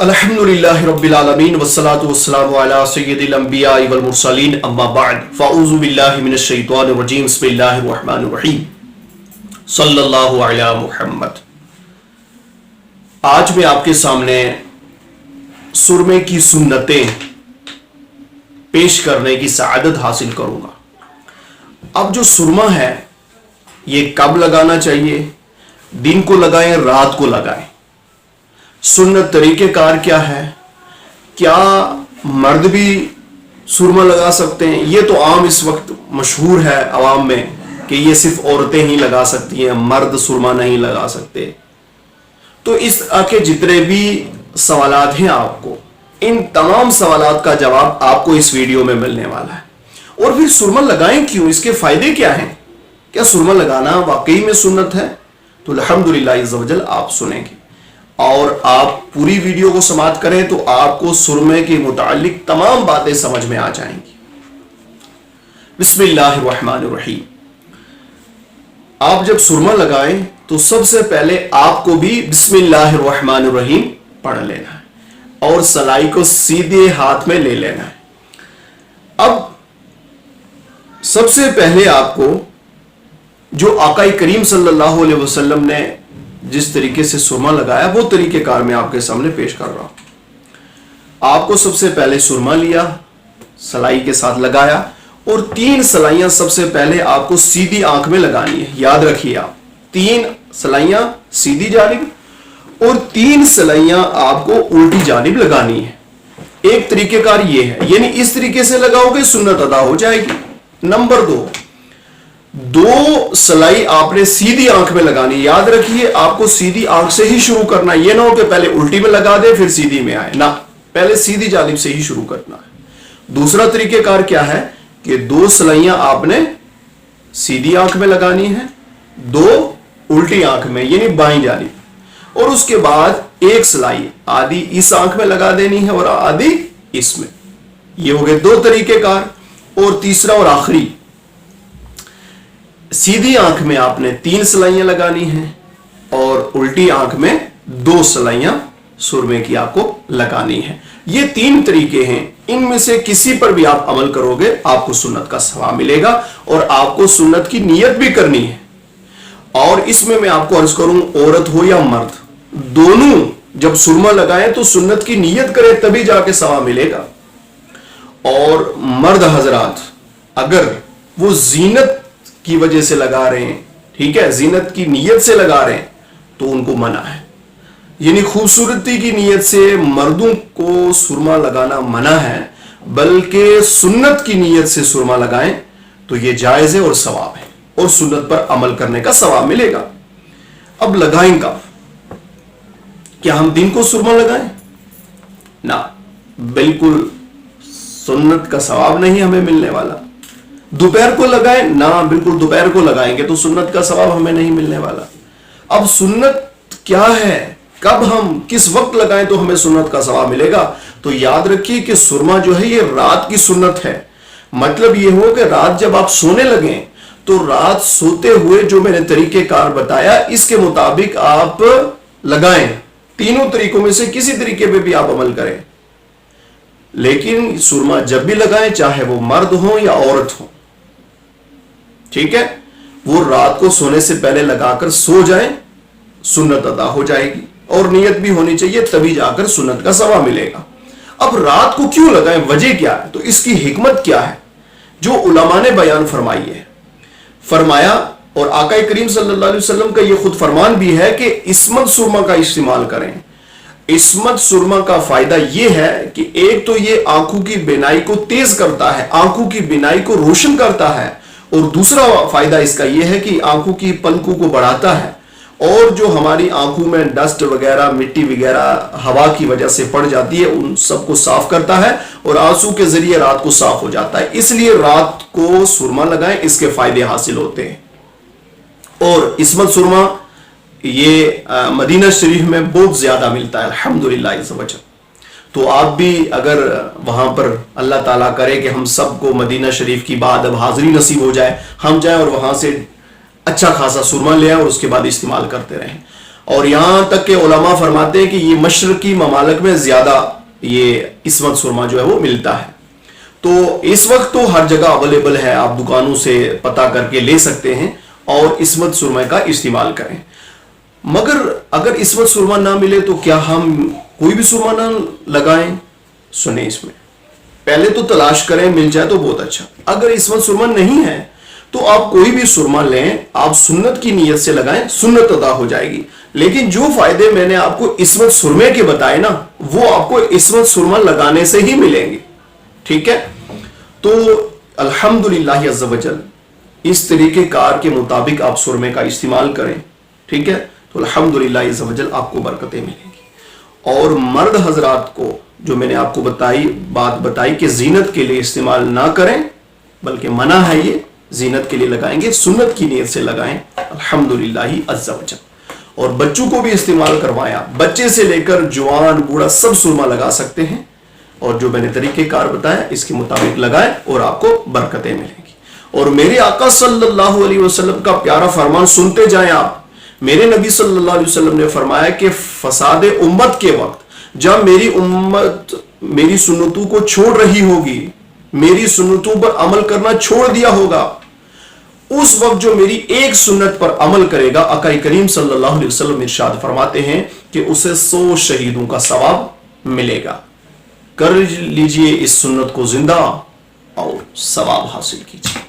الحمدللہ رب العالمین والصلاة والسلام علی سید الانبیاء والمرسلین اما بعد فاعوذ باللہ من الشیطان الرجیم بسم اللہ الرحمن الرحیم صلی اللہ علی محمد۔ آج میں آپ کے سامنے سرمے کی سنتیں پیش کرنے کی سعادت حاصل کروں گا۔ اب جو سرما ہے یہ کب لگانا چاہیے؟ دن کو لگائیں، رات کو لگائیں۔ سنت طریقہ کار کیا ہے؟ کیا مرد بھی سرما لگا سکتے ہیں؟ یہ تو عام اس وقت مشہور ہے عوام میں کہ یہ صرف عورتیں ہی لگا سکتی ہیں، مرد سرما نہیں لگا سکتے۔ تو اس کے جتنے بھی سوالات ہیں آپ کو، ان تمام سوالات کا جواب آپ کو اس ویڈیو میں ملنے والا ہے۔ اور پھر سرما لگائیں کیوں؟ اس کے فائدے کیا ہیں؟ کیا سرما لگانا واقعی میں سنت ہے؟ تو الحمدللہ عز و جل آپ سنیں گے اور آپ پوری ویڈیو کو سماعت کریں تو آپ کو سرمے کے متعلق تمام باتیں سمجھ میں آ جائیں گی۔ بسم اللہ الرحمن الرحیم۔ آپ جب سرما لگائیں تو سب سے پہلے آپ کو بھی بسم اللہ الرحمن الرحیم پڑھ لینا ہے اور سلائی کو سیدھے ہاتھ میں لے لینا ہے۔ اب سب سے پہلے آپ کو جو آقا کریم صلی اللہ علیہ وسلم نے جس طریقے سے سرما لگایا وہ طریقہ کار میں آپ کے سامنے پیش کر رہا ہوں۔ آپ کو سب سے پہلے سرما لیا، سلائی کے ساتھ لگایا اور 3 سلائیاں سب سے پہلے آپ کو سیدھی آنکھ میں لگانی ہے۔ یاد رکھیے آپ 3 سلائیاں سیدھی جانب اور 3 سلائیاں آپ کو الٹی جانب لگانی ہے۔ ایک طریقہ کار یہ ہے، یعنی اس طریقے سے لگاؤ گے سنت ادا ہو جائے گی۔ نمبر 2 سلائی آپ نے سیدھی آنکھ میں لگانی۔ یاد رکھیے آپ کو سیدھی آنکھ سے ہی شروع کرنا ہے، یہ نہ ہو کہ پہلے الٹی میں لگا دے پھر سیدھی میں آئے، نہ، پہلے سیدھی جانب سے ہی شروع کرنا ہے۔ دوسرا طریقہ کار کیا ہے کہ 2 سلائیاں آپ نے سیدھی آنکھ میں لگانی ہے، 2 الٹی آنکھ میں یعنی بائیں جانب، اور اس کے بعد 1 سلائی آدھی اس آنکھ میں لگا دینی ہے اور آدھی اس میں۔ یہ ہو گئے 2 طریقہ کار۔ اور تیسرا اور آخری، سیدھی آنکھ میں آپ نے 3 سلائیاں لگانی ہیں اور الٹی آنکھ میں 2 سلائیاں سرمے کی آپ کو لگانی ہیں۔ یہ 3 طریقے ہیں، ان میں سے کسی پر بھی آپ عمل کرو گے آپ کو سنت کا ثواب ملے گا اور آپ کو سنت کی نیت بھی کرنی ہے۔ اور اس میں آپ کو عرض کروں، عورت ہو یا مرد، دونوں جب سرما لگائیں تو سنت کی نیت کریں تبھی جا کے ثواب ملے گا۔ اور مرد حضرات اگر وہ زینت کی وجہ سے لگا رہے ہیں، ٹھیک ہے، زینت کی نیت سے لگا رہے ہیں تو ان کو منع ہے، یعنی خوبصورتی کی نیت سے مردوں کو سرما لگانا منع ہے، بلکہ سنت کی نیت سے سرما لگائیں تو یہ جائز ہے اور ثواب ہے اور سنت پر عمل کرنے کا ثواب ملے گا۔ اب لگائیں کب؟ کیا ہم دن کو سرما لگائیں؟ نہ، بالکل سنت کا ثواب نہیں ہمیں ملنے والا۔ دوپہر کو لگائیں؟ نہ، بالکل دوپہر کو لگائیں گے تو سنت کا ثواب ہمیں نہیں ملنے والا۔ اب سنت کیا ہے؟ کب ہم کس وقت لگائیں تو ہمیں سنت کا ثواب ملے گا؟ تو یاد رکھیے کہ سرما جو ہے یہ رات کی سنت ہے۔ مطلب یہ ہو کہ رات جب آپ سونے لگیں تو رات سوتے ہوئے جو میں نے طریقہ کار بتایا اس کے مطابق آپ لگائیں۔ تینوں طریقوں میں سے کسی طریقے پہ بھی آپ عمل کریں، لیکن سرما جب بھی لگائیں چاہے وہ مرد ہوں یا عورت ہوں، ٹھیک ہے، وہ رات کو سونے سے پہلے لگا کر سو جائیں، سنت ادا ہو جائے گی اور نیت بھی ہونی چاہیے تبھی جا کر سنت کا ثواب ملے گا۔ اب رات کو کیوں لگائیں؟ وجہ کیا ہے؟ تو اس کی حکمت کیا ہے جو علماء نے بیان فرمائی ہے؟ فرمایا، اور آقا کریم صلی اللہ علیہ وسلم کا یہ خود فرمان بھی ہے کہ عصمت سرما کا استعمال کریں۔ عصمت سرما کا فائدہ یہ ہے کہ ایک تو یہ آنکھوں کی بینائی کو تیز کرتا ہے، آنکھوں کی بینائی کو روشن کرتا ہے، اور دوسرا فائدہ اس کا یہ ہے کہ آنکھوں کی پلکوں کو بڑھاتا ہے، اور جو ہماری آنکھوں میں ڈسٹ وغیرہ مٹی وغیرہ ہوا کی وجہ سے پڑ جاتی ہے ان سب کو صاف کرتا ہے اور آنسو کے ذریعے رات کو صاف ہو جاتا ہے۔ اس لیے رات کو سرما لگائیں، اس کے فائدے حاصل ہوتے ہیں۔ اور عصمت سرما یہ مدینہ شریف میں بہت زیادہ ملتا ہے الحمدللہ اس وجہ۔ تو آپ بھی اگر وہاں پر اللہ تعالیٰ کرے کہ ہم سب کو مدینہ شریف کی بعد اب حاضری نصیب ہو جائے، ہم جائیں اور وہاں سے اچھا خاصا سرما لے آئیں اور اس کے بعد استعمال کرتے رہیں۔ اور یہاں تک کہ علماء فرماتے ہیں کہ یہ مشرقی ممالک میں زیادہ یہ عصمت سرما جو ہے وہ ملتا ہے. تو اس وقت تو ہر جگہ اویلیبل ہے, آپ دکانوں سے پتہ کر کے لے سکتے ہیں اور عصمت سرما کا استعمال کریں. مگر اگر عصمت سرما نہ ملے تو کیا ہم کوئی بھی سرما نہ لگائیں؟ سنیں, اس میں پہلے تو تلاش کریں, مل جائے تو بہت اچھا. اگر عصمت سرما نہیں ہے تو آپ کوئی بھی سرما لیں, آپ سنت کی نیت سے لگائیں, سنت ادا ہو جائے گی. لیکن جو فائدے میں نے آپ کو عصمت سرمے کے بتائے نا, وہ آپ کو عصمت سرما لگانے سے ہی ملیں گے. ٹھیک ہے, تو الحمدللہ عز و جل اس طریقے کار کے مطابق آپ سرمے کا استعمال کریں. ٹھیک ہے, تو الحمدللہ عز و جل آپ کو برکتیں ملیں گی. اور مرد حضرات کو جو میں نے آپ کو بات بتائی کہ زینت کے لیے استعمال نہ کریں, بلکہ منع ہے یہ, زینت کے لیے لگائیں گے سنت کی نیت سے لگائیں الحمدللہ عز و جل. اور بچوں کو بھی استعمال کروایا, بچے سے لے کر جوان بوڑھا سب سرما لگا سکتے ہیں. اور جو میں نے طریقہ کار بتایا اس کے مطابق لگائیں اور آپ کو برکتیں ملیں گی. اور میرے آقا صلی اللہ علیہ وسلم کا پیارا فرمان سنتے جائیں آپ. میرے نبی صلی اللہ علیہ وسلم نے فرمایا کہ فساد امت کے وقت جب میری امت میری سنتوں کو چھوڑ رہی ہوگی, میری سنتوں پر عمل کرنا چھوڑ دیا ہوگا, اس وقت جو میری ایک سنت پر عمل کرے گا, آقا کریم صلی اللہ علیہ وسلم ارشاد فرماتے ہیں کہ اسے 100 شہیدوں کا ثواب ملے گا. کر لیجئے اس سنت کو زندہ اور ثواب حاصل کیجئے.